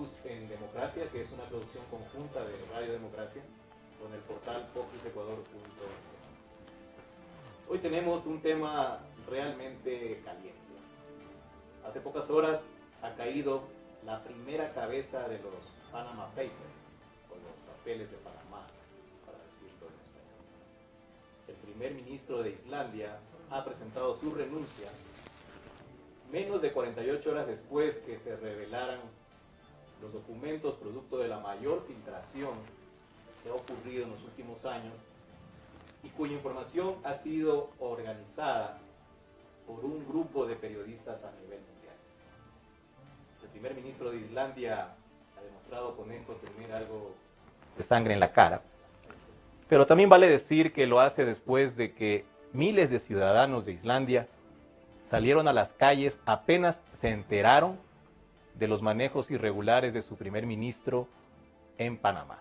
Estamos en Democracia, que es una producción conjunta de Radio Democracia con el portal focusecuador.es. Hoy tenemos un tema realmente caliente. Hace pocas horas ha caído la primera cabeza de los Panama Papers, o los papeles de Panamá, para decirlo en español. El primer ministro de Islandia ha presentado su renuncia menos de 48 horas después que se revelaran los documentos producto de la mayor filtración que ha ocurrido en los últimos años y cuya información ha sido organizada por un grupo de periodistas a nivel mundial. El primer ministro de Islandia ha demostrado con esto tener algo de sangre en la cara, pero también vale decir que lo hace después de que miles de ciudadanos de Islandia salieron a las calles apenas se enteraron de los manejos irregulares de su primer ministro en Panamá.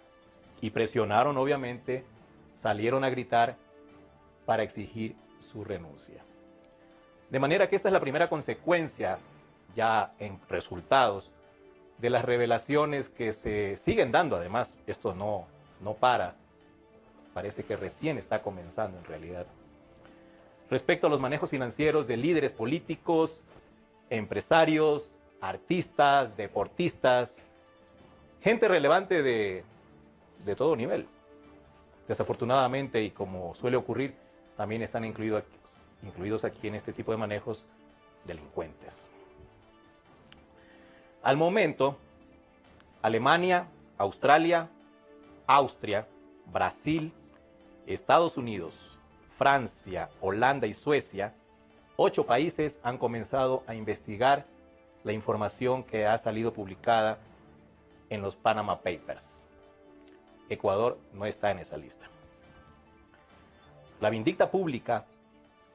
Y presionaron, obviamente, salieron a gritar para exigir su renuncia. De manera que esta es la primera consecuencia, ya en resultados, de las revelaciones que se siguen dando. Además, esto no para, parece que recién está comenzando en realidad. Respecto a los manejos financieros de líderes políticos, empresarios, artistas, deportistas, gente relevante de todo nivel. Desafortunadamente, y como suele ocurrir, también están incluidos aquí en este tipo de manejos delincuentes. Al momento, Alemania, Australia, Austria, Brasil, Estados Unidos, Francia, Holanda y Suecia, 8 países han comenzado a investigar la información que ha salido publicada en los Panama Papers. Ecuador no está en esa lista. La vindicta pública,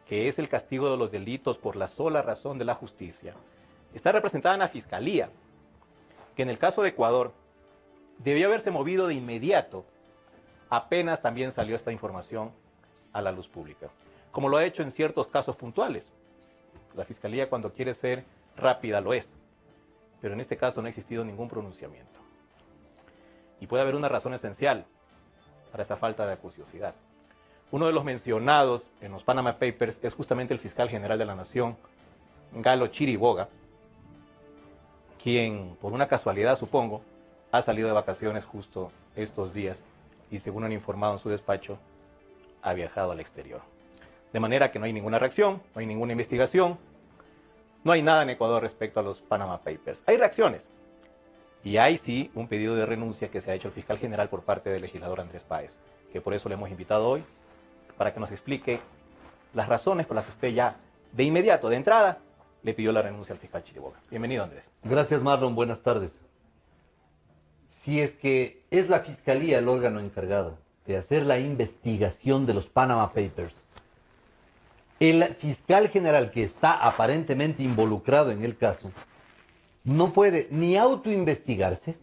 que es el castigo de los delitos por la sola razón de la justicia, está representada en la Fiscalía, que en el caso de Ecuador debió haberse movido de inmediato apenas también salió esta información a la luz pública, como lo ha hecho en ciertos casos puntuales. La Fiscalía, cuando quiere ser rápida, lo es, pero en este caso no ha existido ningún pronunciamiento. Y puede haber una razón esencial para esa falta de acuciosidad. Uno de los mencionados en los Panama Papers es justamente el fiscal general de la Nación, Galo Chiriboga, quien, por una casualidad supongo, ha salido de vacaciones justo estos días y, según han informado en su despacho, ha viajado al exterior. De manera que no hay ninguna reacción, no hay ninguna investigación, no hay nada en Ecuador respecto a los Panama Papers. Hay reacciones y hay sí un pedido de renuncia que se ha hecho el fiscal general por parte del legislador Andrés Páez, que por eso le hemos invitado hoy para que nos explique las razones por las que usted ya de inmediato, de entrada, le pidió la renuncia al fiscal Chiriboga. Bienvenido, Andrés. Gracias, Marlon. Buenas tardes. Si es que es la Fiscalía el órgano encargado de hacer la investigación de los Panama Papers, el fiscal general que está aparentemente involucrado en el caso no puede ni autoinvestigarse,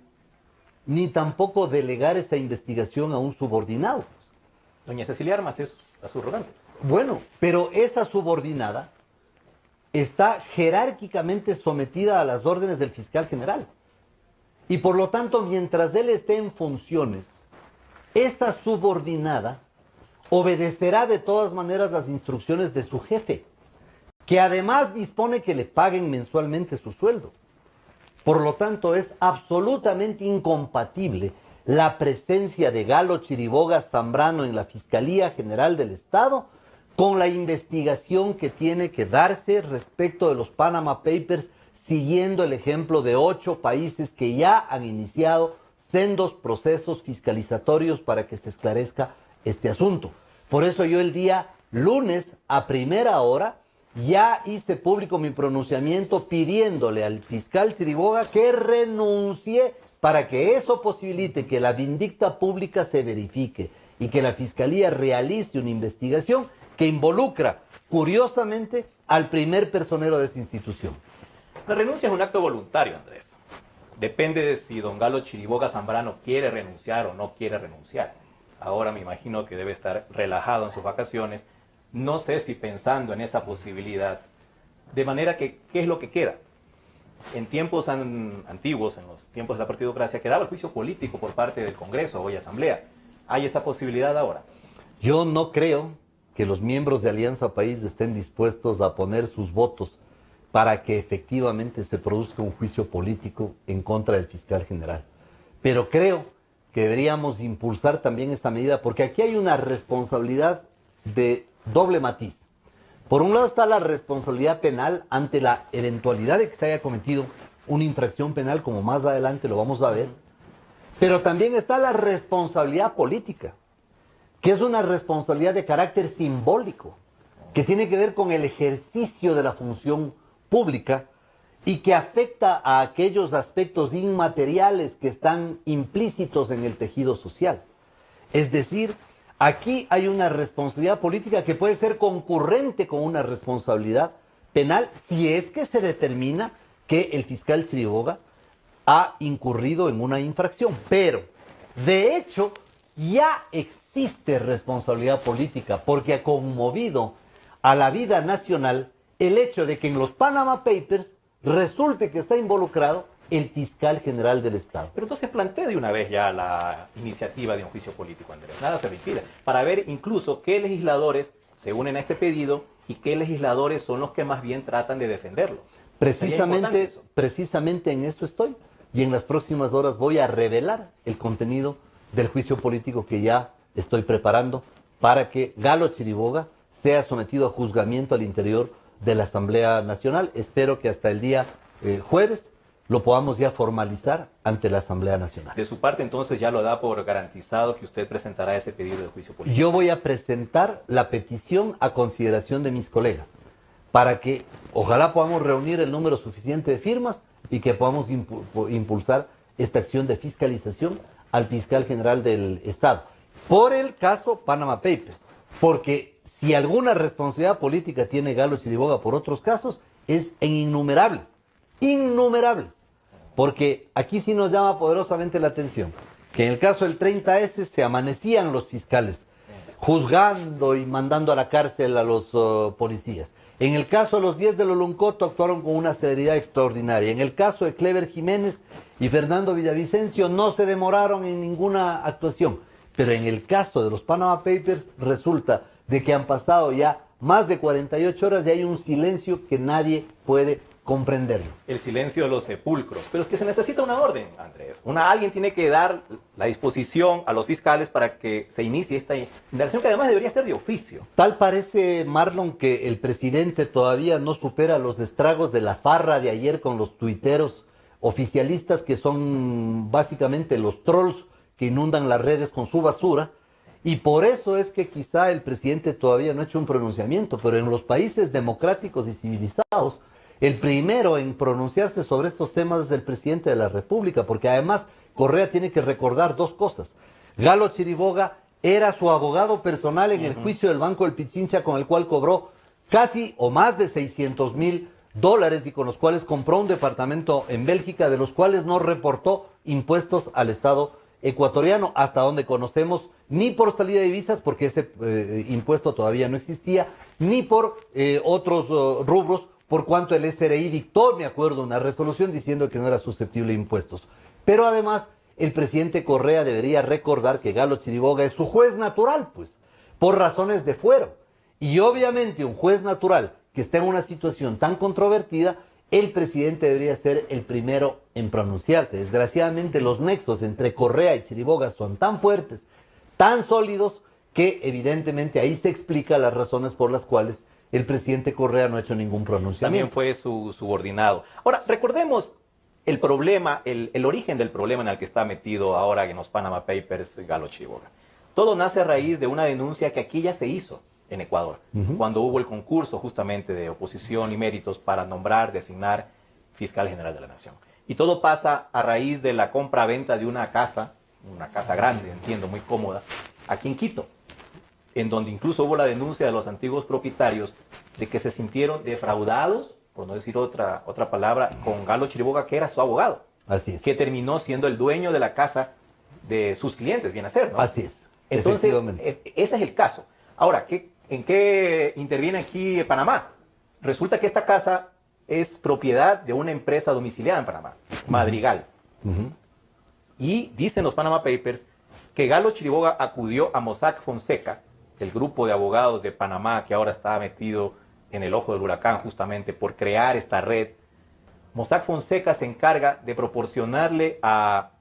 ni tampoco delegar esta investigación a un subordinado. Doña Cecilia Armas es la subrogante. Bueno, pero esa subordinada está jerárquicamente sometida a las órdenes del fiscal general. Y por lo tanto, mientras él esté en funciones, esta subordinada obedecerá de todas maneras las instrucciones de su jefe, que además dispone que le paguen mensualmente su sueldo. Por lo tanto, es absolutamente incompatible la presencia de Galo Chiriboga Zambrano en la Fiscalía General del Estado con la investigación que tiene que darse respecto de los Panama Papers, siguiendo el ejemplo de 8 países que ya han iniciado sendos procesos fiscalizatorios para que se esclarezca este asunto. Por eso yo el día lunes a primera hora ya hice público mi pronunciamiento pidiéndole al fiscal Chiriboga que renuncie para que eso posibilite que la vindicta pública se verifique y que la Fiscalía realice una investigación que involucra, curiosamente, al primer personero de esa institución. La renuncia es un acto voluntario, Andrés. Depende de si don Galo Chiriboga Zambrano quiere renunciar o no quiere renunciar. Ahora me imagino que debe estar relajado en sus vacaciones. No sé si pensando en esa posibilidad. De manera que, ¿qué es lo que queda? en tiempos antiguos, en los tiempos de la partidocracia, quedaba el juicio político por parte del Congreso, hoy Asamblea. ¿Hay esa posibilidad ahora? Yo no creo que los miembros de Alianza País estén dispuestos a poner sus votos para que efectivamente se produzca un juicio político en contra del fiscal general. Pero creo que deberíamos impulsar también esta medida, porque aquí hay una responsabilidad de doble matiz. Por un lado está la responsabilidad penal ante la eventualidad de que se haya cometido una infracción penal, como más adelante lo vamos a ver, pero también está la responsabilidad política, que es una responsabilidad de carácter simbólico, que tiene que ver con el ejercicio de la función pública y que afecta a aquellos aspectos inmateriales que están implícitos en el tejido social. Es decir, aquí hay una responsabilidad política que puede ser concurrente con una responsabilidad penal si es que se determina que el fiscal Chiriboga ha incurrido en una infracción. Pero, de hecho, ya existe responsabilidad política porque ha conmovido a la vida nacional el hecho de que en los Panama Papers resulte que está involucrado el fiscal general del Estado. Pero entonces plantea de una vez ya la iniciativa de un juicio político, Andrés. Nada se le impide. Para ver incluso qué legisladores se unen a este pedido y qué legisladores son los que más bien tratan de defenderlo. Precisamente en esto estoy. Y en las próximas horas voy a revelar el contenido del juicio político que ya estoy preparando para que Galo Chiriboga sea sometido a juzgamiento al interior de la Asamblea Nacional. Espero que hasta el día jueves lo podamos ya formalizar ante la Asamblea Nacional. De su parte, entonces, ya lo da por garantizado que usted presentará ese pedido de juicio político. Yo voy a presentar la petición a consideración de mis colegas para que ojalá podamos reunir el número suficiente de firmas y que podamos impulsar esta acción de fiscalización al fiscal general del Estado. Por el caso Panama Papers, porque si alguna responsabilidad política tiene Galo Chiriboga por otros casos, es en innumerables, porque aquí sí nos llama poderosamente la atención, que en el caso del 30S se amanecían los fiscales, juzgando y mandando a la cárcel a los policías. En el caso de los 10 de Loluncoto actuaron con una celeridad extraordinaria. En el caso de Clever Jiménez y Fernando Villavicencio no se demoraron en ninguna actuación. Pero en el caso de los Panama Papers resulta de que han pasado ya más de 48 horas y hay un silencio que nadie puede comprenderlo. El silencio de los sepulcros. Pero es que se necesita una orden, Andrés. Alguien tiene que dar la disposición a los fiscales para que se inicie esta indagación que además debería ser de oficio. Tal parece, Marlon, que el presidente todavía no supera los estragos de la farra de ayer con los tuiteros oficialistas, que son básicamente los trolls que inundan las redes con su basura. Y por eso es que quizá el presidente todavía no ha hecho un pronunciamiento, pero en los países democráticos y civilizados, el primero en pronunciarse sobre estos temas es el presidente de la República, porque además Correa tiene que recordar dos cosas. Galo Chiriboga era su abogado personal en el juicio del Banco del Pichincha, con el cual cobró casi o más de $600,000 y con los cuales compró un departamento en Bélgica, de los cuales no reportó impuestos al Estado ecuatoriano, hasta donde conocemos, ni por salida de divisas, porque ese impuesto todavía no existía, ni por otros rubros, por cuanto el SRI dictó, me acuerdo, una resolución diciendo que no era susceptible de impuestos. Pero además, el presidente Correa debería recordar que Galo Chiriboga es su juez natural, pues, por razones de fuero. Y obviamente un juez natural que está en una situación tan controvertida, el presidente debería ser el primero en pronunciarse. Desgraciadamente, los nexos entre Correa y Chiriboga son tan fuertes, tan sólidos, que evidentemente ahí se explica las razones por las cuales el presidente Correa no ha hecho ningún pronunciamiento. También fue su subordinado. Ahora, recordemos el problema, el origen del problema en el que está metido ahora en los Panama Papers Galo Chiriboga. Todo nace a raíz de una denuncia que aquí ya se hizo en Ecuador, cuando hubo el concurso justamente de oposición y méritos para nombrar, designar fiscal general de la Nación. Y todo pasa a raíz de la compra-venta de una casa grande, entiendo, muy cómoda, aquí en Quito, en donde incluso hubo la denuncia de los antiguos propietarios de que se sintieron defraudados, por no decir otra palabra, con Galo Chiriboga, que era su abogado. Así es. Que terminó siendo el dueño de la casa de sus clientes, viene a ser, ¿no? Así es. Entonces, ese es el caso. Ahora, ¿en qué interviene aquí Panamá? Resulta que esta casa es propiedad de una empresa domiciliada en Panamá, Madrigal. Y dicen los Panama Papers que Galo Chiriboga acudió a Mossack Fonseca, el grupo de abogados de Panamá que ahora está metido en el ojo del huracán justamente por crear esta red. Mossack Fonseca se encarga de proporcionarle a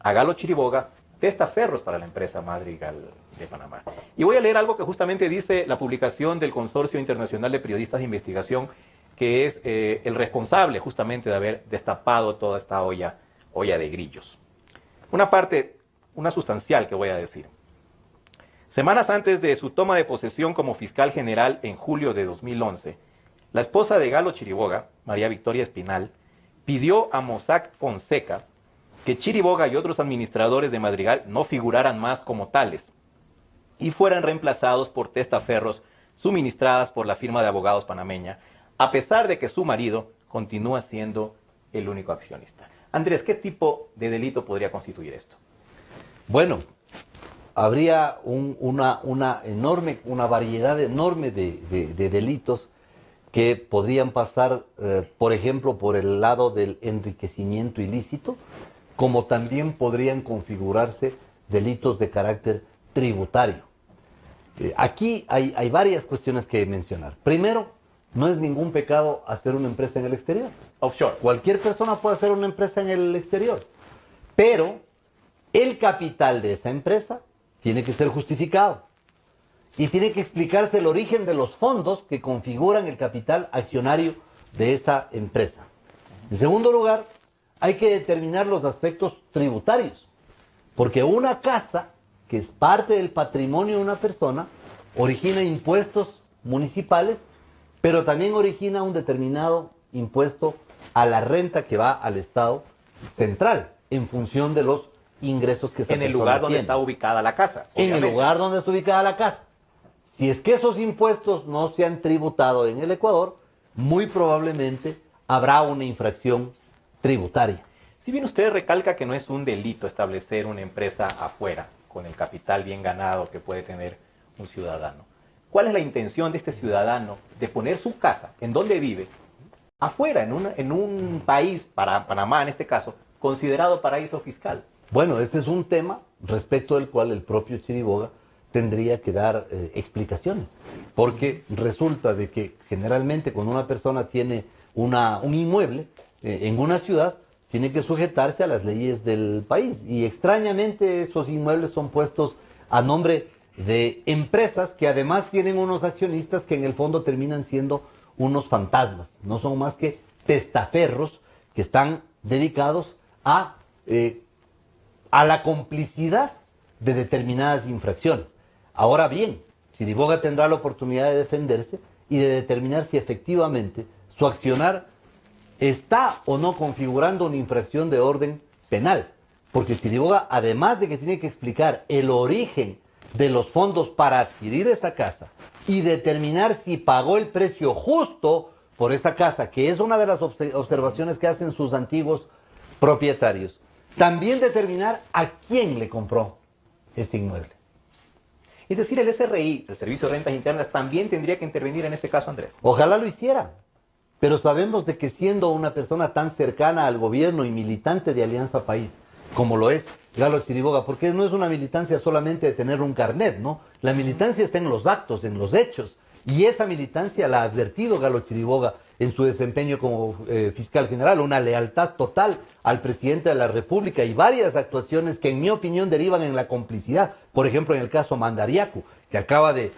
Galo Chiriboga testaferros para la empresa Madrigal de Panamá. Y voy a leer algo que justamente dice la publicación del Consorcio Internacional de Periodistas de Investigación, que es el responsable justamente de haber destapado toda esta olla de grillos. Una parte, una sustancial que voy a decir. Semanas antes de su toma de posesión como fiscal general en julio de 2011, la esposa de Galo Chiriboga, María Victoria Espinal, pidió a Mossack Fonseca que Chiriboga y otros administradores de Madrigal no figuraran más como tales y fueran reemplazados por testaferros suministradas por la firma de abogados panameña, a pesar de que su marido continúa siendo el único accionista. Andrés, ¿qué tipo de delito podría constituir esto? Bueno, habría una variedad enorme de delitos que podrían pasar, por ejemplo, por el lado del enriquecimiento ilícito, como también podrían configurarse delitos de carácter tributario. Aquí hay varias cuestiones que mencionar. Primero, no es ningún pecado hacer una empresa en el exterior. Offshore. Cualquier persona puede hacer una empresa en el exterior, pero el capital de esa empresa tiene que ser justificado y tiene que explicarse el origen de los fondos que configuran el capital accionario de esa empresa. En segundo lugar, hay que determinar los aspectos tributarios, porque una casa, que es parte del patrimonio de una persona, origina impuestos municipales, pero también origina un determinado impuesto a la renta que va al Estado central, en función de los ingresos que esa persona tiene. En el lugar donde tiene. Está ubicada la casa. En el lugar donde está ubicada la casa. Si es que esos impuestos no se han tributado en el Ecuador, muy probablemente habrá una infracción tributaria. Si bien usted recalca que no es un delito establecer una empresa afuera, con el capital bien ganado que puede tener un ciudadano, ¿cuál es la intención de este ciudadano de poner su casa, en donde vive, afuera, en un país, para Panamá en este caso, considerado paraíso fiscal? Bueno, este es un tema respecto del cual el propio Chiriboga tendría que dar explicaciones, porque resulta de que generalmente cuando una persona tiene un inmueble en una ciudad, tiene que sujetarse a las leyes del país, y extrañamente esos inmuebles son puestos a nombre de empresas que además tienen unos accionistas que en el fondo terminan siendo unos fantasmas, no son más que testaferros que están dedicados a la complicidad de determinadas infracciones. Ahora bien, Chiriboga tendrá la oportunidad de defenderse y de determinar si efectivamente su accionar está o no configurando una infracción de orden penal. Porque Chiriboga, además de que tiene que explicar el origen de los fondos para adquirir esa casa y determinar si pagó el precio justo por esa casa, que es una de las observaciones que hacen sus antiguos propietarios, también determinar a quién le compró ese inmueble. Es decir, el SRI, el Servicio de Rentas Internas, también tendría que intervenir en este caso, Andrés. Ojalá lo hiciera, pero sabemos de que siendo una persona tan cercana al gobierno y militante de Alianza País, como lo es Galo Chiriboga, porque no es una militancia solamente de tener un carnet, ¿no? La militancia está en los actos, en los hechos, y esa militancia la ha advertido Galo Chiriboga en su desempeño como fiscal general, una lealtad total al presidente de la República y varias actuaciones que en mi opinión derivan en la complicidad. Por ejemplo, en el caso Mandariacu, que acaba de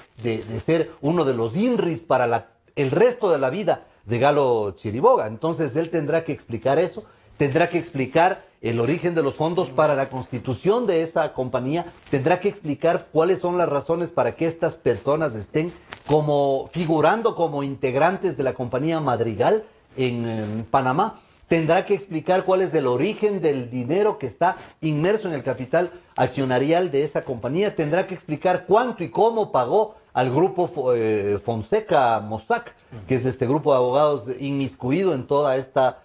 ser uno de los INRIs para el resto de la vida de Galo Chiriboga. Entonces él tendrá que explicar eso, tendrá que explicar el origen de los fondos para la constitución de esa compañía, tendrá que explicar cuáles son las razones para que estas personas estén figurando como integrantes de la compañía Madrigal en Panamá, tendrá que explicar cuál es el origen del dinero que está inmerso en el capital accionarial de esa compañía, tendrá que explicar cuánto y cómo pagó al grupo Fonseca Mossack, que es este grupo de abogados inmiscuido en toda esta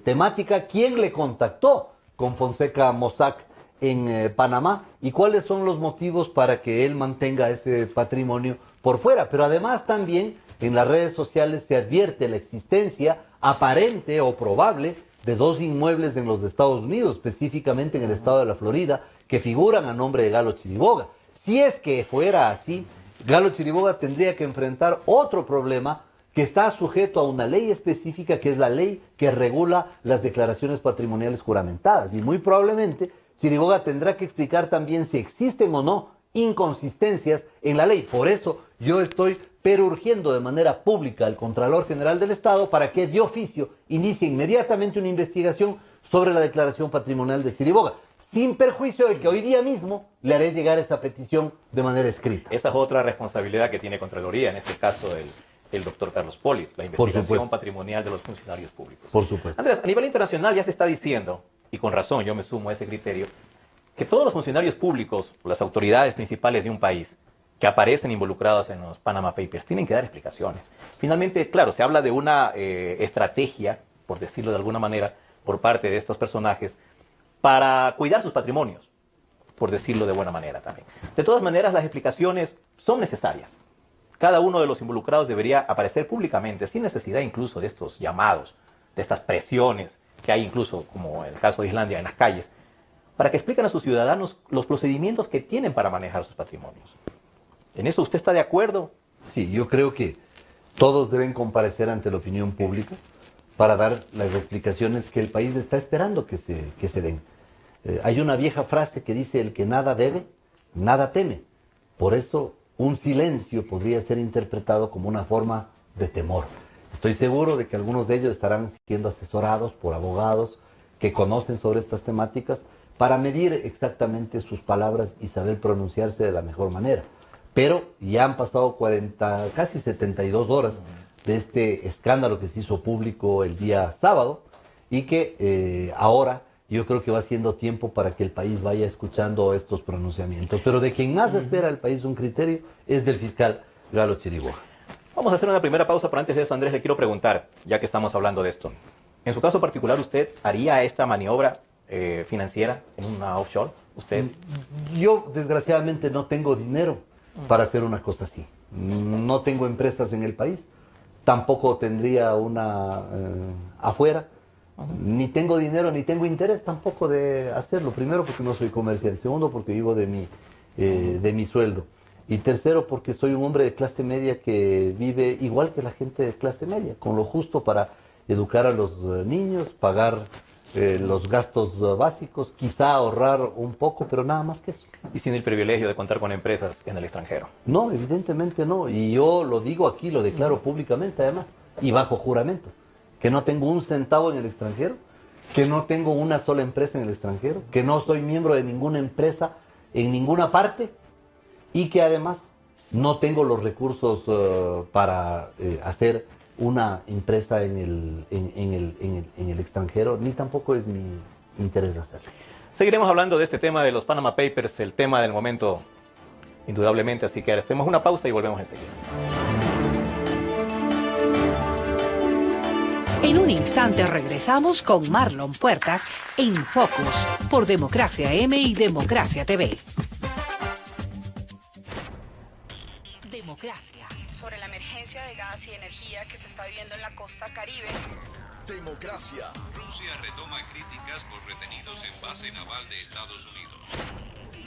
temática, quién le contactó con Fonseca Mossack en Panamá y cuáles son los motivos para que él mantenga ese patrimonio por fuera. Pero además también en las redes sociales se advierte la existencia aparente o probable de 2 inmuebles en los Estados Unidos, específicamente en el estado de la Florida, que figuran a nombre de Galo Chiriboga. Si es que fuera así, Galo Chiriboga tendría que enfrentar otro problema que está sujeto a una ley específica, que es la ley que regula las declaraciones patrimoniales juramentadas. Y muy probablemente Chiriboga tendrá que explicar también si existen o no inconsistencias en la ley. Por eso yo estoy perurgiendo de manera pública al Contralor General del Estado para que de oficio inicie inmediatamente una investigación sobre la declaración patrimonial de Chiriboga, sin perjuicio de que hoy día mismo le haré llegar esa petición de manera escrita. Esa es otra responsabilidad que tiene Contraloría, en este caso el doctor Carlos Poli, la investigación patrimonial de los funcionarios públicos. Por supuesto. Andrés, a nivel internacional ya se está diciendo, y con razón yo me sumo a ese criterio, que todos los funcionarios públicos, las autoridades principales de un país que aparecen involucrados en los Panama Papers, tienen que dar explicaciones. Finalmente, claro, se habla de una estrategia, por decirlo de alguna manera, por parte de estos personajes, para cuidar sus patrimonios, por decirlo de buena manera también. De todas maneras, las explicaciones son necesarias. Cada uno de los involucrados debería aparecer públicamente, sin necesidad incluso de estos llamados, de estas presiones que hay incluso, como en el caso de Islandia, en las calles, para que expliquen a sus ciudadanos los procedimientos que tienen para manejar sus patrimonios. ¿En eso usted está de acuerdo? Sí, yo creo que todos deben comparecer ante la opinión pública para dar las explicaciones que el país está esperando que se den. Hay una vieja frase que dice: el que nada debe, nada teme. Por eso un silencio podría ser interpretado como una forma de temor. Estoy seguro de que algunos de ellos estarán siendo asesorados por abogados que conocen sobre estas temáticas para medir exactamente sus palabras y saber pronunciarse de la mejor manera. Pero ya han pasado casi 72 horas de este escándalo que se hizo público el día sábado y que ahora yo creo que va siendo tiempo para que el país vaya escuchando estos pronunciamientos. Pero de quien más espera el país un criterio es del fiscal Galo Chiriboga. Vamos a hacer una primera pausa, pero antes de eso, Andrés, le quiero preguntar, ya que estamos hablando de esto. En su caso particular, ¿usted haría esta maniobra financiera en una offshore? ¿Usted? Yo, desgraciadamente, no tengo dinero para hacer una cosa así. No tengo empresas en el país, tampoco tendría una afuera, ni tengo dinero, ni tengo interés tampoco de hacerlo. Primero, porque no soy comerciante. Segundo, porque vivo de mi sueldo. Y tercero, porque soy un hombre de clase media que vive igual que la gente de clase media, con lo justo para educar a los niños, pagar los gastos básicos, quizá ahorrar un poco, pero nada más que eso. Y sin el privilegio de contar con empresas en el extranjero. No, evidentemente no. Y yo lo digo aquí, lo declaro públicamente además, y bajo juramento, que no tengo un centavo en el extranjero, que no tengo una sola empresa en el extranjero, que no soy miembro de ninguna empresa en ninguna parte, y que además no tengo los recursos para hacer una empresa en el extranjero, ni tampoco es mi interés hacerlo. Seguiremos hablando de este tema de los Panama Papers, el tema del momento, indudablemente, así que hacemos una pausa y volvemos enseguida. En un instante regresamos con Marlon Puertas en Focus por Democracia M y Democracia TV. Democracia. Sobre la emergencia de gas y energía que se está viviendo en la costa Caribe. Democracia. Rusia retoma críticas por retenidos en base naval de Estados Unidos.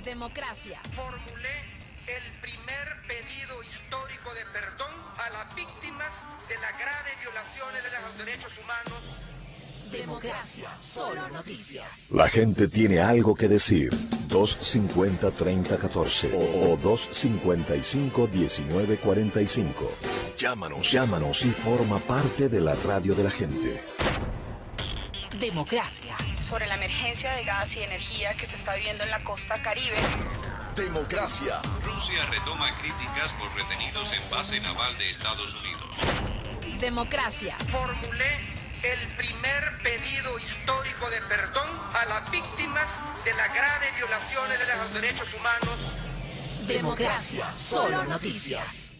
Democracia. Formulé el primer pedido histórico de perdón a las víctimas de las graves violaciones de los derechos humanos. Democracia. Solo noticias. La gente tiene algo que decir. 250-3014 o 255-1945. Llámanos y forma parte de la radio de la gente. Democracia. Sobre la emergencia de gas y energía que se está viviendo en la costa Caribe. Democracia. Rusia retoma críticas por retenidos en base naval de Estados Unidos. Democracia. Formulé el primer pedido histórico de perdón a las víctimas de las graves violaciones de los derechos humanos. Democracia. Solo noticias.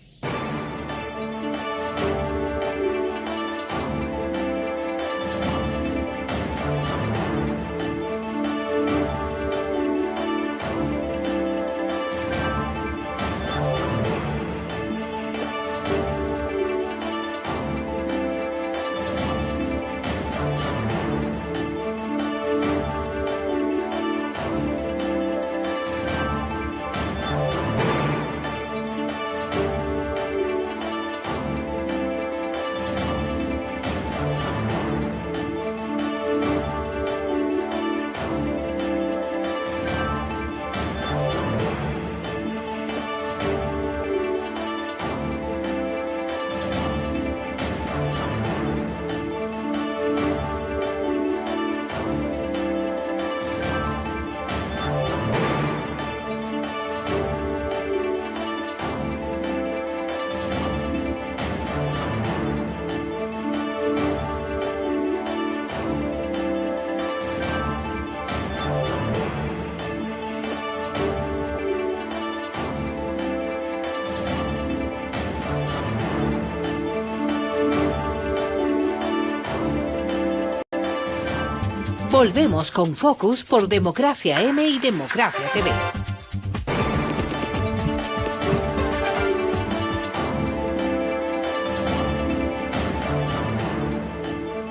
Volvemos con Focus por Democracia M y Democracia TV.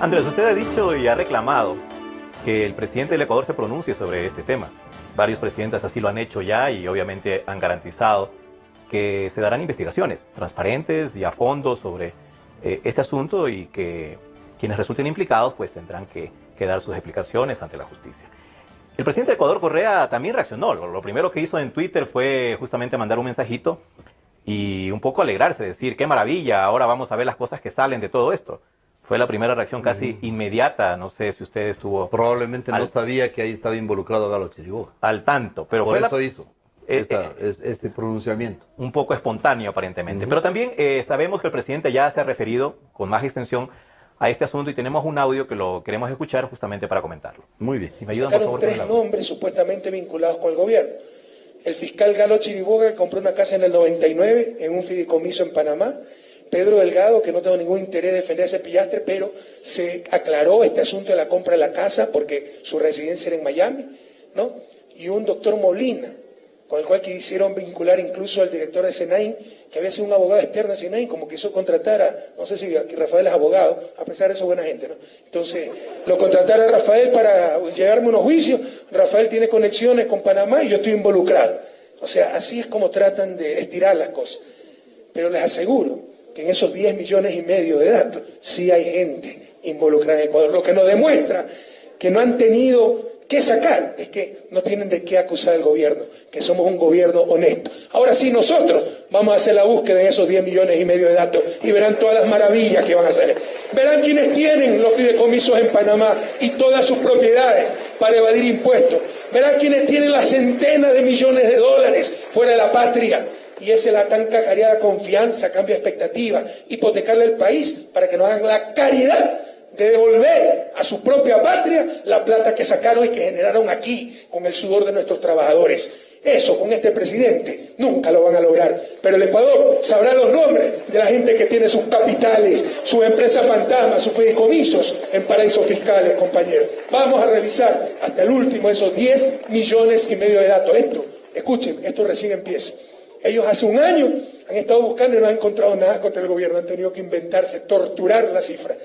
Andrés, usted ha dicho y ha reclamado que el presidente del Ecuador se pronuncie sobre este tema. Varios presidentes así lo han hecho ya y obviamente han garantizado que se darán investigaciones transparentes y a fondo sobre este asunto y que quienes resulten implicados pues tendrán que dar sus explicaciones ante la justicia. El presidente de Ecuador, Correa, también reaccionó. Lo primero que hizo en Twitter fue justamente mandar un mensajito y un poco alegrarse, decir, qué maravilla, ahora vamos a ver las cosas que salen de todo esto. Fue la primera reacción casi inmediata, no sé si usted estuvo... Probablemente no sabía que ahí estaba involucrado Galo Chiriboga. Al tanto, pero por fue eso hizo ese pronunciamiento. Un poco espontáneo aparentemente. Pero también sabemos que el presidente ya se ha referido con más extensión a este asunto y tenemos un audio que lo queremos escuchar justamente para comentarlo. Muy bien. Si me ayudan, por favor, tres nombres supuestamente vinculados con el gobierno. El fiscal Galo Chiriboga, que compró una casa en el 99 en un fideicomiso en Panamá. Pedro Delgado, que no tengo ningún interés de defender a ese pillastre, pero se aclaró este asunto de la compra de la casa porque su residencia era en Miami, ¿no? Y un doctor Molina, con el cual quisieron vincular incluso al director de SENAIN, que había sido un abogado externo de SENAIN, como quiso contratar a, no sé si aquí Rafael es abogado, a pesar de eso buena gente, ¿no? Entonces, lo contrataron a Rafael para llevarme unos juicios. Rafael tiene conexiones con Panamá y yo estoy involucrado. O sea, así es como tratan de estirar las cosas. Pero les aseguro que en esos 10 millones y medio de datos sí hay gente involucrada en Ecuador. Lo que nos demuestra que no han tenido que sacar es que no tienen de qué acusar al gobierno, que somos un gobierno honesto. Ahora sí, nosotros vamos a hacer la búsqueda de esos 10 millones y medio de datos y verán todas las maravillas que van a hacer. Verán quienes tienen los fideicomisos en Panamá y todas sus propiedades para evadir impuestos. Verán quienes tienen las centenas de millones de dólares fuera de la patria. Y esa es la tan cacareada confianza, cambio de expectativa, hipotecarle el país para que nos hagan la caridad de devolver a su propia patria la plata que sacaron y que generaron aquí con el sudor de nuestros trabajadores. Eso con este presidente nunca lo van a lograr. Pero el Ecuador sabrá los nombres de la gente que tiene sus capitales, sus empresas fantasmas, sus fideicomisos en paraísos fiscales, compañeros. Vamos a revisar hasta el último esos 10 millones y medio de datos. Esto, escuchen, esto recién empieza. Ellos hace un año han estado buscando y no han encontrado nada contra el gobierno. Han tenido que inventarse, torturar la cifra.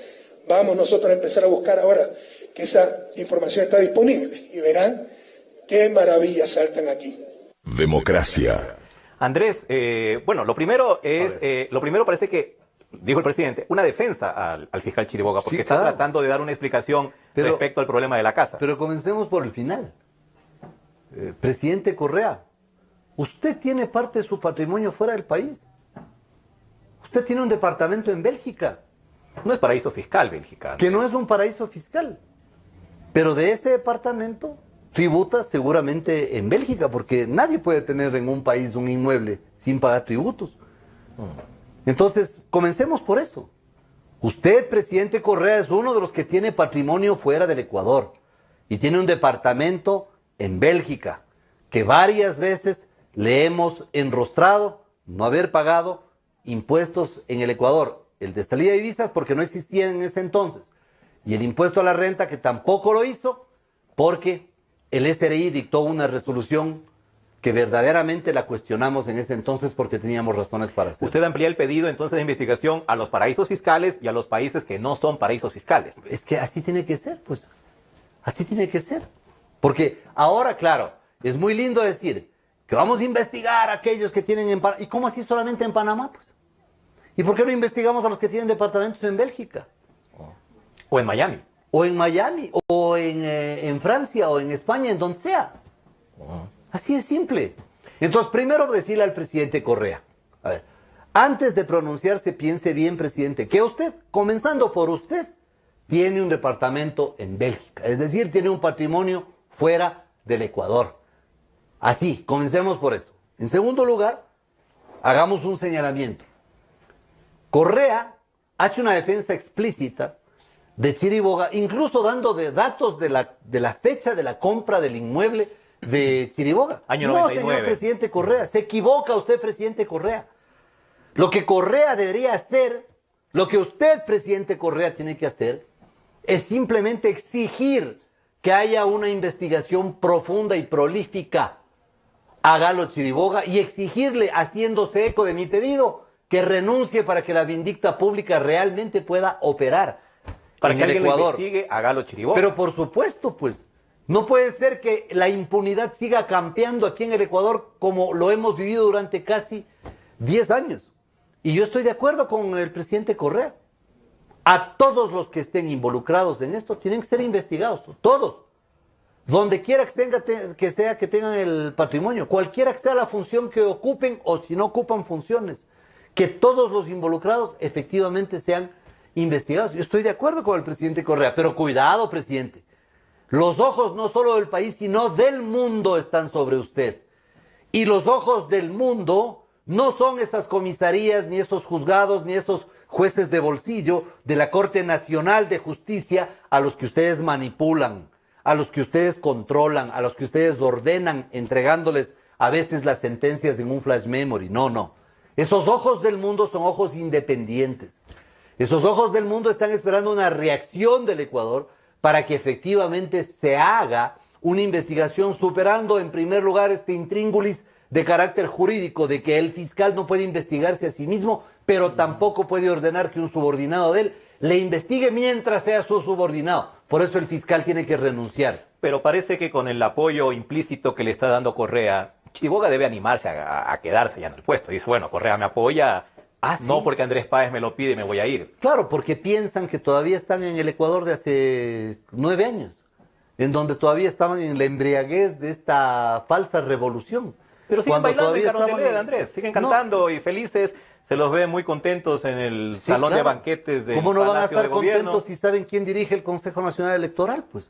Vamos nosotros a empezar a buscar ahora que esa información está disponible. Y verán qué maravillas saltan aquí. Democracia. Andrés, bueno, lo primero parece que, dijo el presidente, una defensa al fiscal Chiriboga, porque Sí, está claro. tratando de dar una explicación respecto al problema de la casa. Pero comencemos por el final. Presidente Correa, usted tiene parte de su patrimonio fuera del país. Usted tiene un departamento en Bélgica. No es paraíso fiscal, Bélgica. Que no es un paraíso fiscal. Pero de ese departamento tributa seguramente en Bélgica, porque nadie puede tener en un país un inmueble sin pagar tributos. Entonces, comencemos por eso. Usted, presidente Correa, es uno de los que tiene patrimonio fuera del Ecuador y tiene un departamento en Bélgica, que varias veces le hemos enrostrado no haber pagado impuestos en el Ecuador. El de salida de divisas porque no existía en ese entonces. Y el impuesto a la renta que tampoco lo hizo porque el SRI dictó una resolución que verdaderamente la cuestionamos en ese entonces porque teníamos razones para hacerlo. Usted amplía el pedido entonces de investigación a los paraísos fiscales y a los países que no son paraísos fiscales. Es que así tiene que ser, pues. Así tiene que ser. Porque ahora, claro, es muy lindo decir que vamos a investigar a aquellos que tienen en Panamá. ¿Y cómo así solamente en Panamá, pues? ¿Y por qué no investigamos a los que tienen departamentos en Bélgica? O en Miami. O en Miami, o en Francia, o en España, en donde sea. Así es simple. Entonces, primero decirle al presidente Correa, a ver, antes de pronunciarse, piense bien, presidente, que usted, comenzando por usted, tiene un departamento en Bélgica. Es decir, tiene un patrimonio fuera del Ecuador. Así, comencemos por eso. En segundo lugar, hagamos un señalamiento. Correa hace una defensa explícita de Chiriboga, incluso dando de datos de la fecha de la compra del inmueble de Chiriboga. Año no, 99. señor presidente Correa, se equivoca usted, presidente Correa. Lo que Correa debería hacer, lo que usted, presidente Correa, tiene que hacer, es simplemente exigir que haya una investigación profunda y prolífica a Galo Chiriboga y exigirle, haciéndose eco de mi pedido, que renuncie para que la vindicta pública realmente pueda operar para en que el alguien Ecuador. lo investigue a Galo Chiriboga. Pero por supuesto, pues, no puede ser que la impunidad siga campeando aquí en el Ecuador como lo hemos vivido durante casi 10 años. Y yo estoy de acuerdo con el presidente Correa. A todos los que estén involucrados en esto tienen que ser investigados, todos. Donde quiera que sea que tengan el patrimonio, cualquiera que sea la función que ocupen o si no ocupan funciones, que todos los involucrados efectivamente sean investigados. Yo estoy de acuerdo con el presidente Correa, pero cuidado, presidente. Los ojos no solo del país, sino del mundo están sobre usted. Y los ojos del mundo no son esas comisarías, ni esos juzgados, ni esos jueces de bolsillo de la Corte Nacional de Justicia a los que ustedes manipulan, a los que ustedes controlan, a los que ustedes ordenan, entregándoles a veces las sentencias en un flash memory. No, no. Esos ojos del mundo son ojos independientes. Esos ojos del mundo están esperando una reacción del Ecuador para que efectivamente se haga una investigación superando en primer lugar este intríngulis de carácter jurídico de que el fiscal no puede investigarse a sí mismo, pero tampoco puede ordenar que un subordinado de él le investigue mientras sea su subordinado. Por eso el fiscal tiene que renunciar. Pero parece que con el apoyo implícito que le está dando Correa, Chiriboga debe animarse a quedarse ya en el puesto. Dice, bueno, Correa me apoya, ¿sí? No porque Andrés Páez me lo pide y me voy a ir. Claro, porque piensan que todavía están en el Ecuador de hace 9 años, en donde todavía estaban en la embriaguez de esta falsa revolución. Pero siguen Cuando bailando en todavía Carondelet, Andrés, siguen cantando y felices, se los ve muy contentos en el Sí, salón de claro. banquetes del ¿Cómo no van a Palacio estar de Gobierno? contentos si saben quién dirige el Consejo Nacional Electoral? Pues,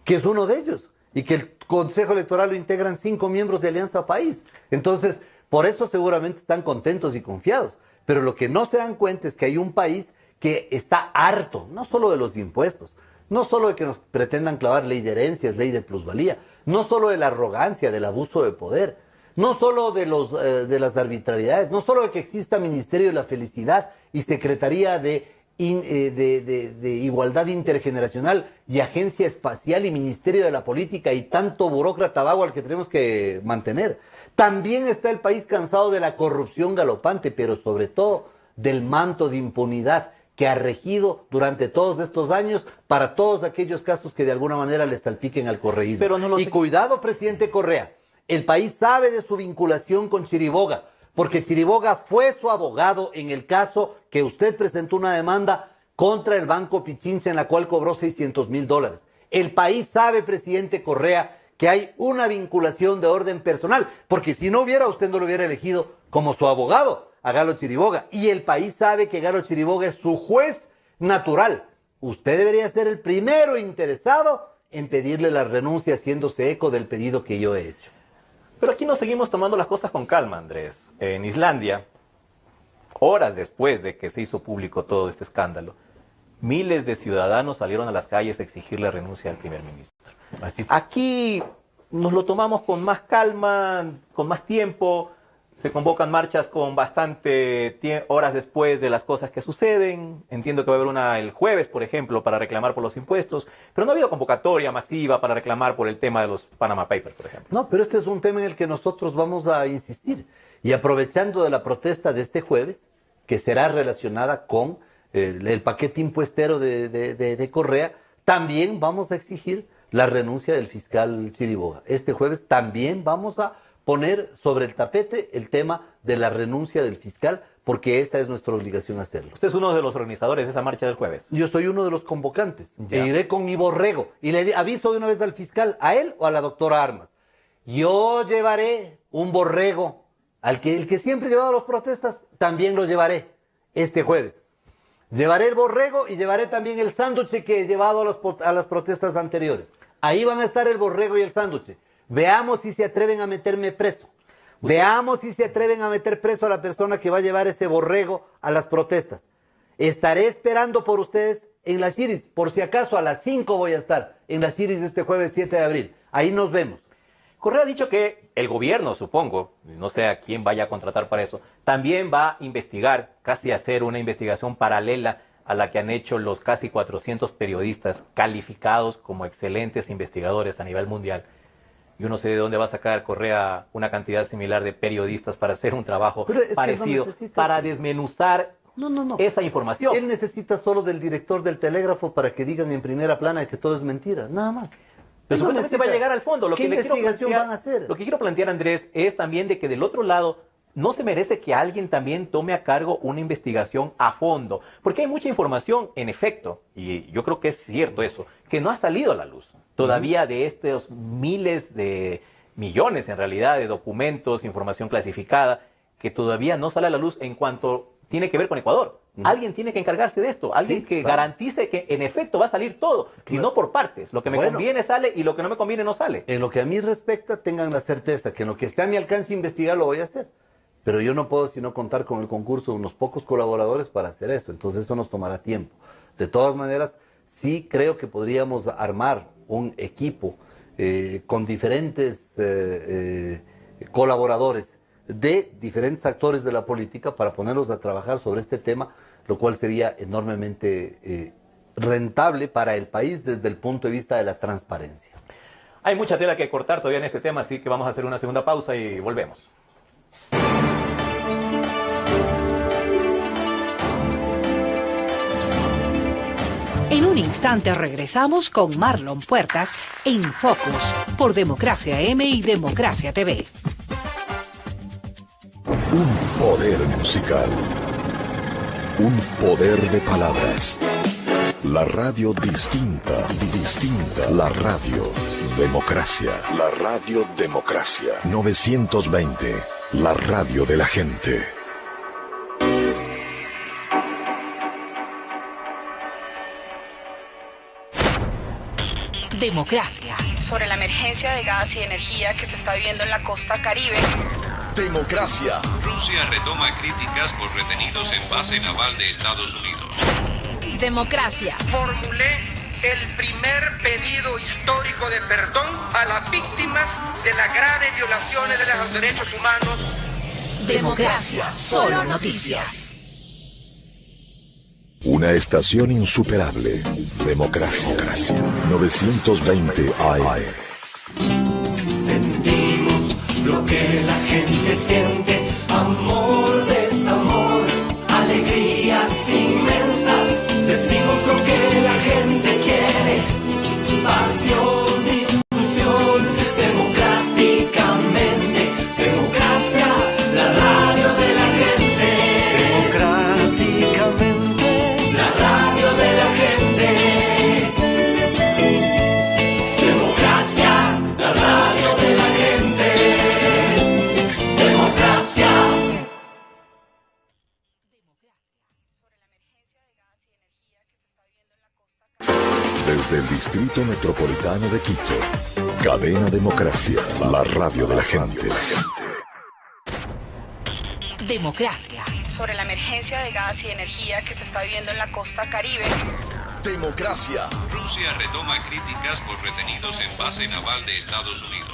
que es uno de ellos, y que el Consejo Electoral lo integran 5 miembros de Alianza País. Entonces, por eso seguramente están contentos y confiados. Pero lo que no se dan cuenta es que hay un país que está harto, no solo de los impuestos, no solo de que nos pretendan clavar ley de herencias, ley de plusvalía, no solo de la arrogancia, del abuso de poder, no solo de las arbitrariedades, no solo de que exista Ministerio de la Felicidad y Secretaría de Igualdad Intergeneracional y Agencia Espacial y Ministerio de la Política y tanto burócrata vago al que tenemos que mantener. También está el país cansado de la corrupción galopante, pero sobre todo del manto de impunidad que ha regido durante todos estos años para todos aquellos casos que de alguna manera le salpiquen al correísmo. Pero no lo y sé. cuidado, presidente Correa, el país sabe de su vinculación con Chiriboga, porque Chiriboga fue su abogado en el caso que usted presentó una demanda contra el Banco Pichincha en la cual cobró $600,000. El país sabe, presidente Correa, que hay una vinculación de orden personal, porque si no hubiera, usted no lo hubiera elegido como su abogado a Galo Chiriboga. Y el país sabe que Galo Chiriboga es su juez natural. Usted debería ser el primero interesado en pedirle la renuncia haciéndose eco del pedido que yo he hecho. Pero aquí nos seguimos tomando las cosas con calma, Andrés. En Islandia, horas después de que se hizo público todo este escándalo, miles de ciudadanos salieron a las calles a exigir la renuncia del primer ministro. Así fue. Aquí nos lo tomamos con más calma, con más tiempo. Se convocan marchas con bastante horas después de las cosas que suceden. Entiendo que va a haber una el jueves, por ejemplo, para reclamar por los impuestos. Pero no ha habido convocatoria masiva para reclamar por el tema de los Panama Papers, por ejemplo. No, pero este es un tema en el que nosotros vamos a insistir. Y aprovechando de la protesta de este jueves, que será relacionada con el paquete impuestero de Correa, también vamos a exigir la renuncia del fiscal Chiriboga. Este jueves también vamos a poner sobre el tapete el tema de la renuncia del fiscal, porque esa es nuestra obligación hacerlo. Usted es uno de los organizadores de esa marcha del jueves. Yo soy uno de los convocantes. Ya. E iré con mi borrego. Y le aviso de una vez al fiscal, a él o a la doctora Armas. Yo llevaré un borrego. El que siempre he llevado a las protestas, también lo llevaré este jueves. Llevaré el borrego y llevaré también el sándwich que he llevado a las protestas anteriores. Ahí van a estar el borrego y el sándwich. Veamos si se atreven a meterme preso. Veamos si se atreven a meter preso a la persona que va a llevar ese borrego a las protestas. Estaré esperando por ustedes en las Iris. Por si acaso a las 5 voy a estar en las Iris este jueves 7 de abril. Ahí nos vemos. Correa ha dicho que el gobierno, supongo, no sé a quién vaya a contratar para eso, también va a investigar, casi hacer una investigación paralela a la que han hecho los casi 400 periodistas calificados como excelentes investigadores a nivel mundial. Yo no sé de dónde va a sacar Correa una cantidad similar de periodistas para hacer un trabajo parecido, para desmenuzar esa información. Él necesita solo del director del telégrafo para que digan en primera plana que todo es mentira, nada más. Pero supuestamente va a llegar al fondo. ¿Qué investigación van a hacer? Lo que quiero plantear, Andrés, es también de que del otro lado no se merece que alguien también tome a cargo una investigación a fondo. Porque hay mucha información, en efecto, y yo creo que es cierto eso, que no ha salido a la luz todavía de estos miles de millones, en realidad, de documentos, información clasificada, que todavía no sale a la luz en cuanto tiene que ver con Ecuador. Alguien tiene que encargarse de esto, alguien que garantice que en efecto va a salir todo, y no por partes. Lo que me conviene sale y lo que no me conviene no sale. En lo que a mí respecta, tengan la certeza que en lo que esté a mi alcance investigar lo voy a hacer. Pero yo no puedo sino contar con el concurso de unos pocos colaboradores para hacer eso. Entonces eso nos tomará tiempo. De todas maneras, sí creo que podríamos armar un equipo con diferentes colaboradores de diferentes actores de la política para ponerlos a trabajar sobre este tema, lo cual sería enormemente rentable para el país desde el punto de vista de la transparencia. Hay mucha tela que cortar todavía en este tema, así que vamos a hacer una segunda pausa y volvemos. En un instante regresamos con Marlon Puertas en Focus por Democracia M y Democracia TV. Un poder musical. Un poder de palabras. La radio distinta. La radio Democracia. La radio Democracia. 920. La radio de la gente. Democracia. Sobre la emergencia de gas y energía que se está viviendo en la costa Caribe. Democracia. Rusia retoma críticas por retenidos en base naval de Estados Unidos. Democracia. Formulé el primer pedido histórico de perdón a las víctimas de las graves violaciones de los derechos humanos. Democracia. Solo noticias. Una estación insuperable. Democracia. 920 AM. Sentimos lo que la gente siente. Amor, desamor, alegrías inmensas. Decimos lo que la gente quiere. Pasión, discusión, democráticamente. Democracia, la radio de la gente. Democráticamente. La radio de la gente. Democracia, la radio de la gente. Democracia. Desde el Distrito Metropolitano de Quito. Cadena Democracia, la radio de la gente. Democracia. Sobre la emergencia de gas y energía que se está viviendo en la costa Caribe. Democracia. Rusia retoma críticas por retenidos en base naval de Estados Unidos.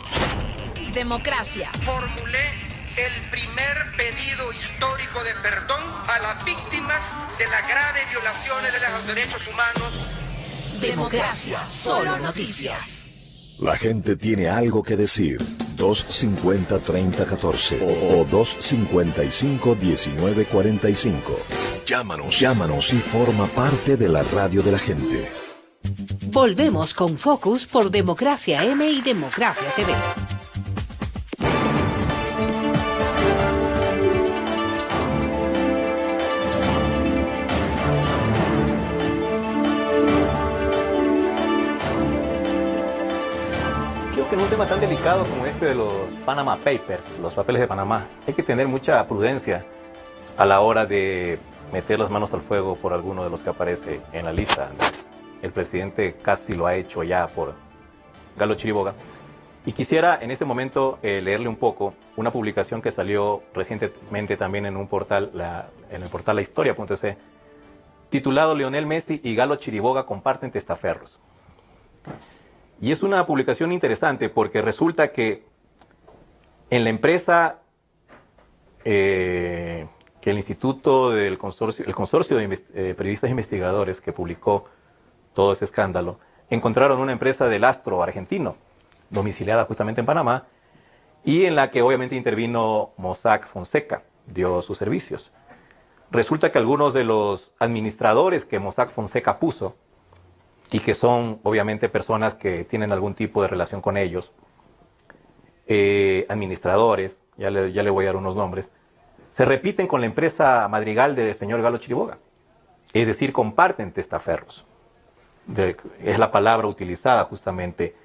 Democracia. Formulé el primer pedido histórico de perdón a las víctimas de las graves violaciones de los derechos humanos. Democracia. Solo noticias. La gente tiene algo que decir. 250-3014 o 255-1945. Llámanos y forma parte de la radio de la gente. Volvemos con Focus por Democracia M y Democracia TV. En un tema tan delicado como este de los Panama Papers, los papeles de Panamá, hay que tener mucha prudencia a la hora de meter las manos al fuego por alguno de los que aparece en la lista, Andrés. El presidente casi lo ha hecho ya por Galo Chiriboga. Y quisiera en este momento leerle un poco una publicación que salió recientemente también en un portal, en el portal lahistoria.es, titulado Lionel Messi y Galo Chiriboga comparten testaferros. Y es una publicación interesante porque resulta que en la empresa que el Instituto del Consorcio, el Consorcio de Periodistas Investigadores que publicó todo ese escándalo, encontraron una empresa del astro argentino, domiciliada justamente en Panamá, y en la que obviamente intervino Mossack Fonseca, dio sus servicios. Resulta que algunos de los administradores que Mossack Fonseca puso, y que son obviamente personas que tienen algún tipo de relación con ellos, administradores, ya le voy a dar unos nombres, se repiten con la empresa madrigal del señor Galo Chiriboga. Es decir, comparten testaferros. Es la palabra utilizada justamente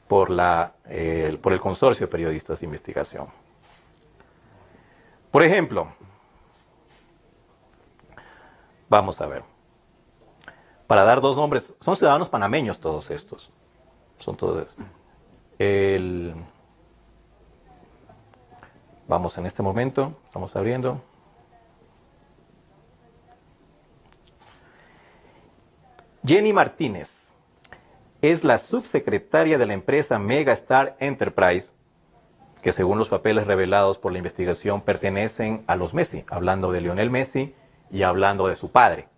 por el Consorcio de Periodistas de Investigación. Por ejemplo, vamos a ver. Para dar dos nombres, son ciudadanos panameños todos estos. Son todos. Vamos en este momento, estamos abriendo. Jenny Martínez es la subsecretaria de la empresa Megastar Enterprise, que según los papeles revelados por la investigación pertenecen a los Messi, hablando de Lionel Messi y hablando de su padre,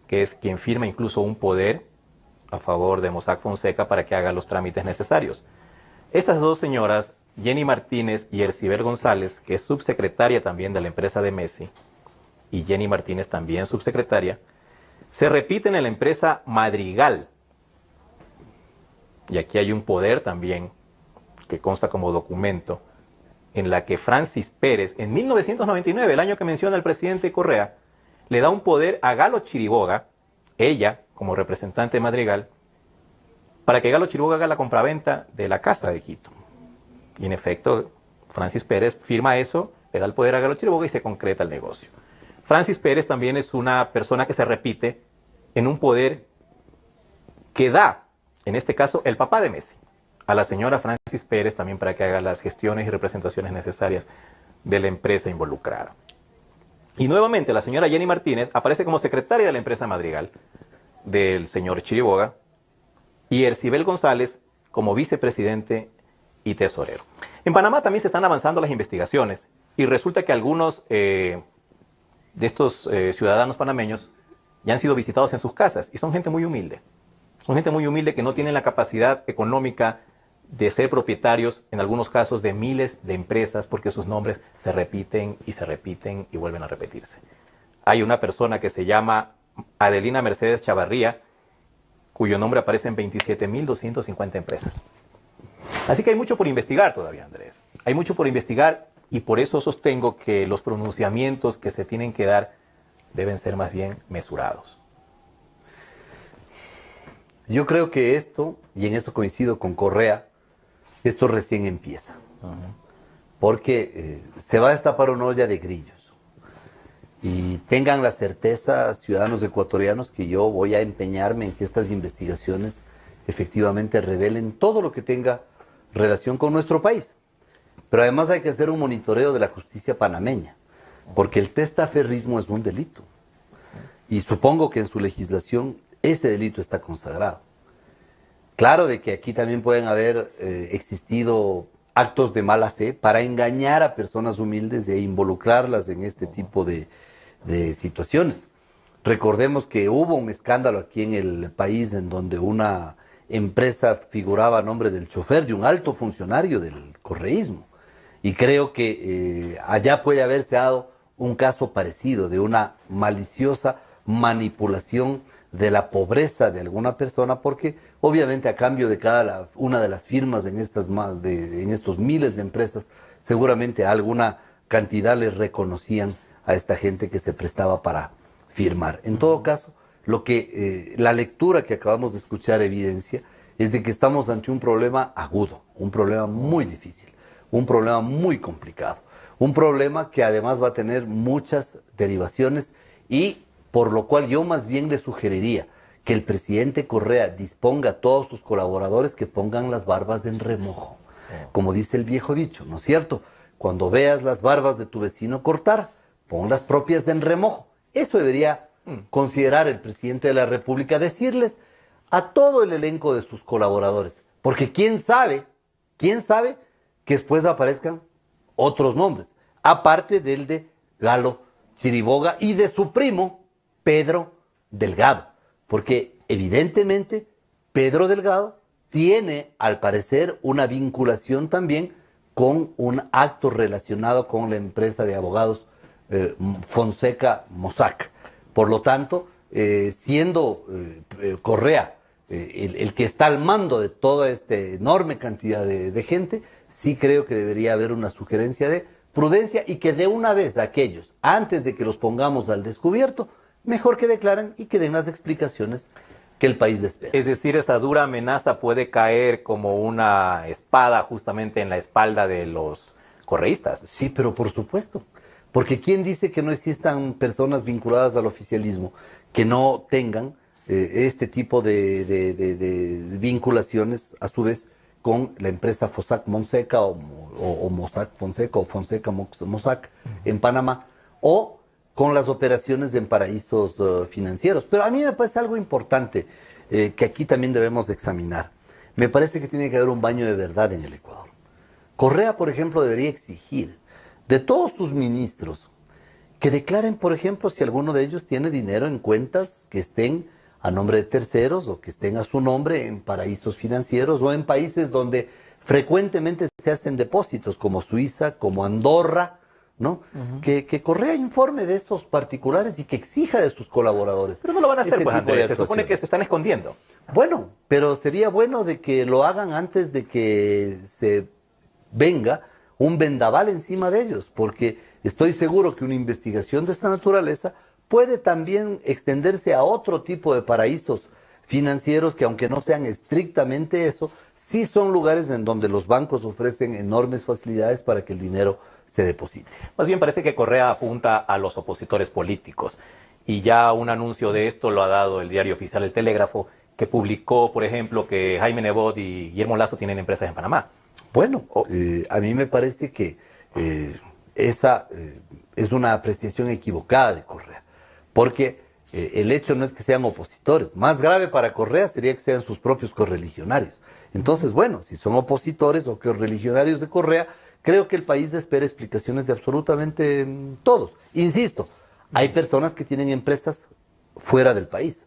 que es quien firma incluso un poder a favor de Mossack Fonseca para que haga los trámites necesarios. Estas dos señoras, Jenny Martínez y Ercibel González, que es subsecretaria también de la empresa de Messi, y Jenny Martínez también subsecretaria, se repiten en la empresa Madrigal. Y aquí hay un poder también, que consta como documento, en la que Francis Pérez, en 1999, el año que menciona el presidente Correa, le da un poder a Galo Chiriboga, ella como representante de Madrigal, para que Galo Chiriboga haga la compraventa de la casa de Quito. Y en efecto, Francis Pérez firma eso, le da el poder a Galo Chiriboga y se concreta el negocio. Francis Pérez también es una persona que se repite en un poder que da, en este caso, el papá de Messi, a la señora Francis Pérez también para que haga las gestiones y representaciones necesarias de la empresa involucrada. Y nuevamente la señora Jenny Martínez aparece como secretaria de la empresa Madrigal del señor Chiriboga y Ercibel González como vicepresidente y tesorero. En Panamá también se están avanzando las investigaciones y resulta que algunos de estos ciudadanos panameños ya han sido visitados en sus casas y son gente muy humilde. Son gente muy humilde que no tienen la capacidad económica de ser propietarios, en algunos casos, de miles de empresas porque sus nombres se repiten y vuelven a repetirse. Hay una persona que se llama Adelina Mercedes Chavarría, cuyo nombre aparece en 27.250 empresas. Así que hay mucho por investigar todavía, Andrés. Hay mucho por investigar y por eso sostengo que los pronunciamientos que se tienen que dar deben ser más bien mesurados. Yo creo que esto, y en esto coincido con Correa, esto recién empieza. Porque se va a destapar una olla de grillos. Y tengan la certeza, ciudadanos ecuatorianos, que yo voy a empeñarme en que estas investigaciones efectivamente revelen todo lo que tenga relación con nuestro país. Pero además hay que hacer un monitoreo de la justicia panameña, porque el testaferrismo es un delito. Y supongo que en su legislación ese delito está consagrado. Claro de que aquí también pueden haber existido actos de mala fe para engañar a personas humildes e involucrarlas en este tipo de situaciones. Recordemos que hubo un escándalo aquí en el país en donde una empresa figuraba a nombre del chofer de un alto funcionario del correísmo. Y creo que allá puede haberse dado un caso parecido de una maliciosa manipulación de la pobreza de alguna persona, porque obviamente a cambio de cada una de las firmas en estos miles de empresas, seguramente alguna cantidad les reconocían a esta gente que se prestaba para firmar. En todo caso, la lectura que acabamos de escuchar evidencia es de que estamos ante un problema agudo, un problema muy difícil, un problema muy complicado, un problema que además va a tener muchas derivaciones y por lo cual yo más bien le sugeriría que el presidente Correa disponga a todos sus colaboradores que pongan las barbas en remojo. Como dice el viejo dicho, ¿no es cierto? Cuando veas las barbas de tu vecino cortar, pon las propias en remojo. Eso debería considerar el presidente de la República, decirles a todo el elenco de sus colaboradores. Porque quién sabe que después aparezcan otros nombres, aparte del de Galo Chiriboga y de su primo, Pedro Delgado. Porque evidentemente Pedro Delgado tiene, al parecer, una vinculación también con un acto relacionado con la empresa de abogados Fonseca Mossack. Por lo tanto, siendo Correa el que está al mando de toda esta enorme cantidad de gente, sí creo que debería haber una sugerencia de prudencia y que de una vez aquellos, antes de que los pongamos al descubierto, mejor que declaren y que den las explicaciones que el país espera. Es decir, esa dura amenaza puede caer como una espada justamente en la espalda de los correístas. Sí, pero por supuesto. Porque ¿quién dice que no existan personas vinculadas al oficialismo que no tengan este tipo de vinculaciones, a su vez, con la empresa Fosac Monseca o Mossack Fonseca o Fonseca Mossack en Panamá, o con las operaciones en paraísos financieros? Pero a mí me parece algo importante que aquí también debemos de examinar. Me parece que tiene que haber un baño de verdad en el Ecuador. Correa, por ejemplo, debería exigir de todos sus ministros que declaren, por ejemplo, si alguno de ellos tiene dinero en cuentas que estén a nombre de terceros o que estén a su nombre en paraísos financieros o en países donde frecuentemente se hacen depósitos, como Suiza, como Andorra, ¿no? Que Correa informe de esos particulares y que exija de sus colaboradores. Pero no lo van a hacer, pues, Andrés, se supone que se están escondiendo. Bueno, pero sería bueno de que lo hagan antes de que se venga un vendaval encima de ellos, porque estoy seguro que una investigación de esta naturaleza puede también extenderse a otro tipo de paraísos financieros que, aunque no sean estrictamente eso, sí son lugares en donde los bancos ofrecen enormes facilidades para que el dinero se deposite. Más bien parece que Correa apunta a los opositores políticos, y ya un anuncio de esto lo ha dado el diario oficial El Telégrafo, que publicó, por ejemplo, que Jaime Nebot y Guillermo Lasso tienen empresas en Panamá. Bueno, a mí me parece que esa es una apreciación equivocada de Correa, porque el hecho no es que sean opositores. Más grave para Correa sería que sean sus propios correligionarios. Entonces, bueno, si son opositores o correligionarios de Correa, creo que el país espera explicaciones de absolutamente todos. Insisto, hay personas que tienen empresas fuera del país,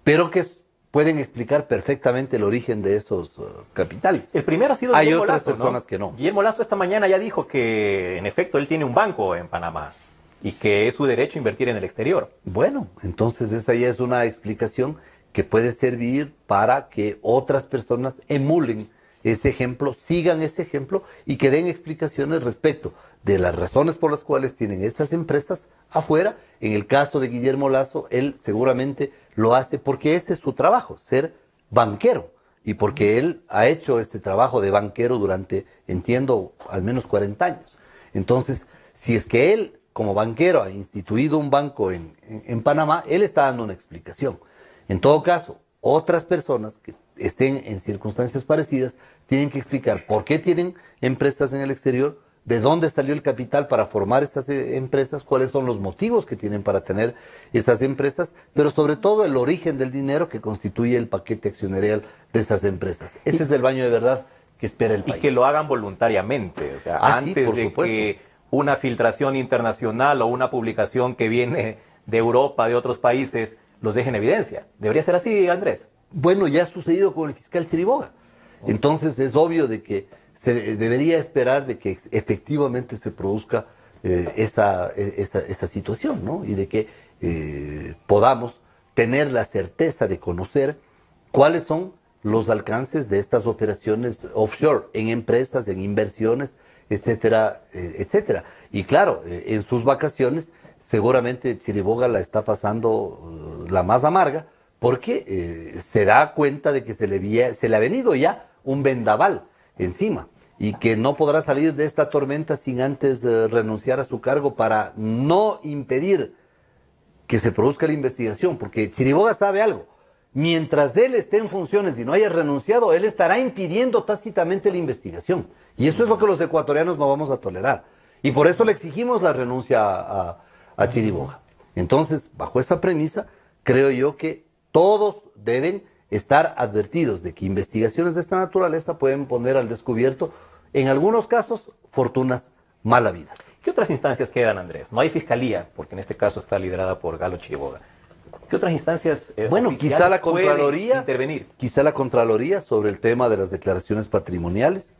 pero que pueden explicar perfectamente el origen de esos capitales. El primero ha sido Hay Guillermo otras Lasso, personas ¿no? que no. Guillermo Lasso esta mañana ya dijo que, en efecto, él tiene un banco en Panamá y que es su derecho invertir en el exterior. Bueno, entonces esa ya es una explicación que puede servir para que otras personas emulen ese ejemplo, sigan ese ejemplo y que den explicaciones respecto de las razones por las cuales tienen estas empresas afuera. En el caso de Guillermo Lasso, él seguramente lo hace porque ese es su trabajo, ser banquero, y porque él ha hecho este trabajo de banquero durante, entiendo, al menos 40 años. Entonces, si es que él, como banquero, ha instituido un banco en Panamá, él está dando una explicación. En todo caso, otras personas que estén en circunstancias parecidas tienen que explicar por qué tienen empresas en el exterior, de dónde salió el capital para formar estas empresas, cuáles son los motivos que tienen para tener esas empresas, pero sobre todo el origen del dinero que constituye el paquete accionarial de esas empresas. Ese es el baño de verdad que espera el país. Y que lo hagan voluntariamente, o sea, antes por de supuesto. que una filtración internacional o una publicación que viene de Europa, de otros países, los deje en evidencia. ¿Debería ser así, Andrés? Bueno, ya ha sucedido con el fiscal Chiriboga. Entonces es obvio de que se debería esperar de que efectivamente se produzca esa situación, ¿no? Y de que podamos tener la certeza de conocer cuáles son los alcances de estas operaciones offshore, en empresas, en inversiones, etcétera, etcétera. Y claro, en sus vacaciones seguramente Chiriboga la está pasando la más amarga, porque se da cuenta de que se le ha venido ya un vendaval encima y que no podrá salir de esta tormenta sin antes renunciar a su cargo para no impedir que se produzca la investigación, porque Chiriboga sabe algo: mientras él esté en funciones y no haya renunciado, él estará impidiendo tácitamente la investigación, y eso es lo que los ecuatorianos no vamos a tolerar, y por eso le exigimos la renuncia a Chiriboga. Entonces, bajo esa premisa, creo yo que todos deben estar advertidos de que investigaciones de esta naturaleza pueden poner al descubierto, en algunos casos, fortunas mal habidas. ¿Qué otras instancias quedan, Andrés? No hay fiscalía, porque en este caso está liderada por Galo Chiriboga. ¿Qué otras instancias bueno, quizá la Contraloría intervenir? Quizá la Contraloría sobre el tema de las declaraciones patrimoniales.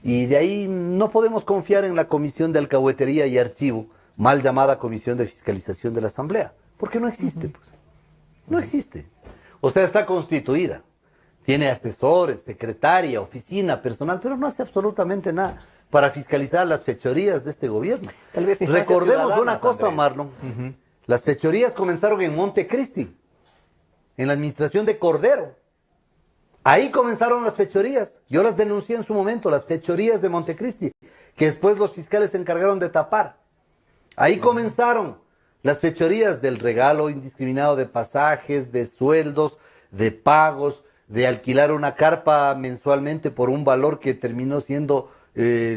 Y de ahí no podemos confiar en la Comisión de Alcahuetería y Archivo, mal llamada Comisión de Fiscalización de la Asamblea, porque no existe, pues. No existe. O sea, está constituida. Tiene asesores, secretaria, oficina, personal, pero no hace absolutamente nada para fiscalizar las fechorías de este gobierno. Tal vez recordemos una cosa, Andrés. Marlon. Las fechorías comenzaron en Montecristi, en la administración de Cordero. Ahí comenzaron las fechorías. Yo las denuncié en su momento, las fechorías de Montecristi, que después los fiscales se encargaron de tapar. Ahí comenzaron las fechorías del regalo indiscriminado de pasajes, de sueldos, de pagos, de alquilar una carpa mensualmente por un valor que terminó siendo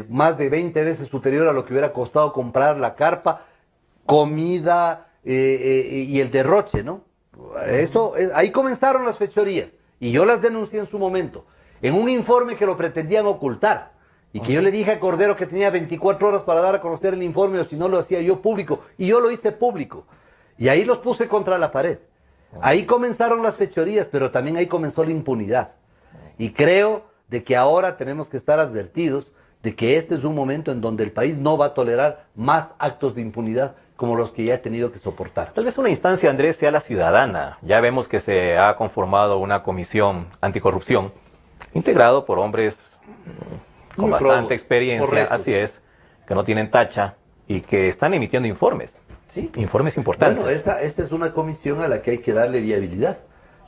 más de 20 veces superior a lo que hubiera costado comprar la carpa, comida y el derroche, ¿no? Ahí comenzaron las fechorías y yo las denuncié en su momento, en un informe que lo pretendían ocultar y que yo le dije a Cordero que tenía 24 horas para dar a conocer el informe o si no lo hacía yo público, y yo lo hice público y ahí los puse contra la pared. Ahí comenzaron las fechorías, pero también ahí comenzó la impunidad. Y creo de que ahora tenemos que estar advertidos de que este es un momento en donde el país no va a tolerar más actos de impunidad como los que ya ha tenido que soportar. Tal vez una instancia, Andrés, sea la ciudadana. Ya vemos que se ha conformado una comisión anticorrupción, integrado por hombres con bastante experiencia, correctos. Así es, que no tienen tacha y que están emitiendo informes. Sí. Informes importantes. Bueno, esta es una comisión a la que hay que darle viabilidad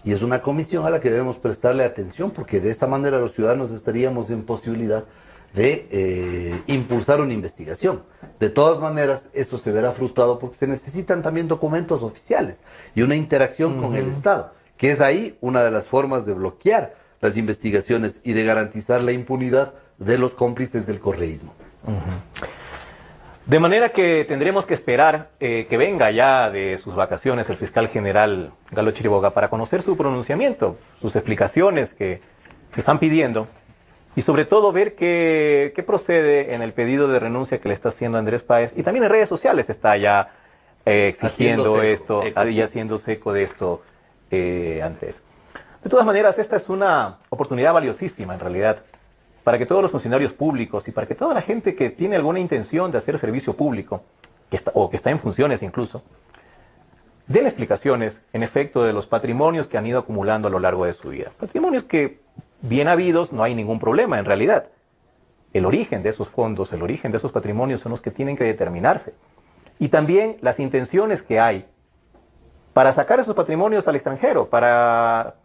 y es una comisión a la que debemos prestarle atención porque de esta manera los ciudadanos estaríamos en posibilidad de impulsar una investigación. De todas maneras, esto se verá frustrado porque se necesitan también documentos oficiales y una interacción con el Estado, que es ahí una de las formas de bloquear las investigaciones y de garantizar la impunidad de los cómplices del correísmo. De manera que tendremos que esperar que venga ya de sus vacaciones el fiscal general Galo Chiriboga para conocer su pronunciamiento, sus explicaciones que están pidiendo y sobre todo ver qué procede en el pedido de renuncia que le está haciendo Andrés Páez y también en redes sociales está ya exigiendo esto y haciéndose eco de esto, Andrés. De todas maneras, esta es una oportunidad valiosísima en realidad para que todos los funcionarios públicos y para que toda la gente que tiene alguna intención de hacer servicio público, o que está en funciones incluso, den explicaciones, en efecto, de los patrimonios que han ido acumulando a lo largo de su vida. Patrimonios que, bien habidos, no hay ningún problema en realidad. El origen de esos fondos, el origen de esos patrimonios son los que tienen que determinarse. Y también las intenciones que hay para sacar esos patrimonios al extranjero, para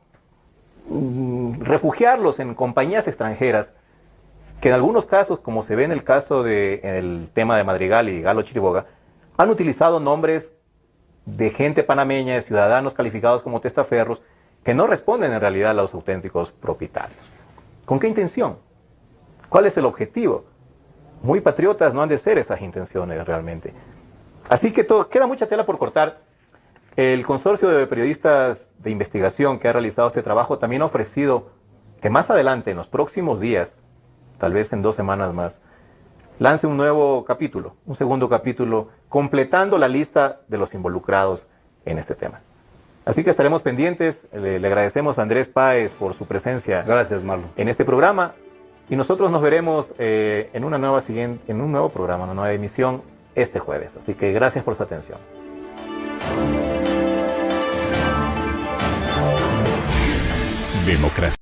refugiarlos en compañías extranjeras, que en algunos casos, como se ve en el caso del tema de Madrigal y Galo Chiriboga, han utilizado nombres de gente panameña, de ciudadanos calificados como testaferros, que no responden en realidad a los auténticos propietarios. ¿Con qué intención? ¿Cuál es el objetivo? Muy patriotas no han de ser esas intenciones realmente. Así que queda mucha tela por cortar. El consorcio de periodistas de investigación que ha realizado este trabajo también ha ofrecido que más adelante, en los próximos días, tal vez en 2 semanas más, lance un nuevo capítulo, un segundo capítulo, completando la lista de los involucrados en este tema. Así que estaremos pendientes. Le agradecemos a Andrés Páez por su presencia. Gracias, Marlon. En este programa. Y nosotros nos veremos en un nuevo programa, una nueva emisión este jueves. Así que gracias por su atención. Democracia.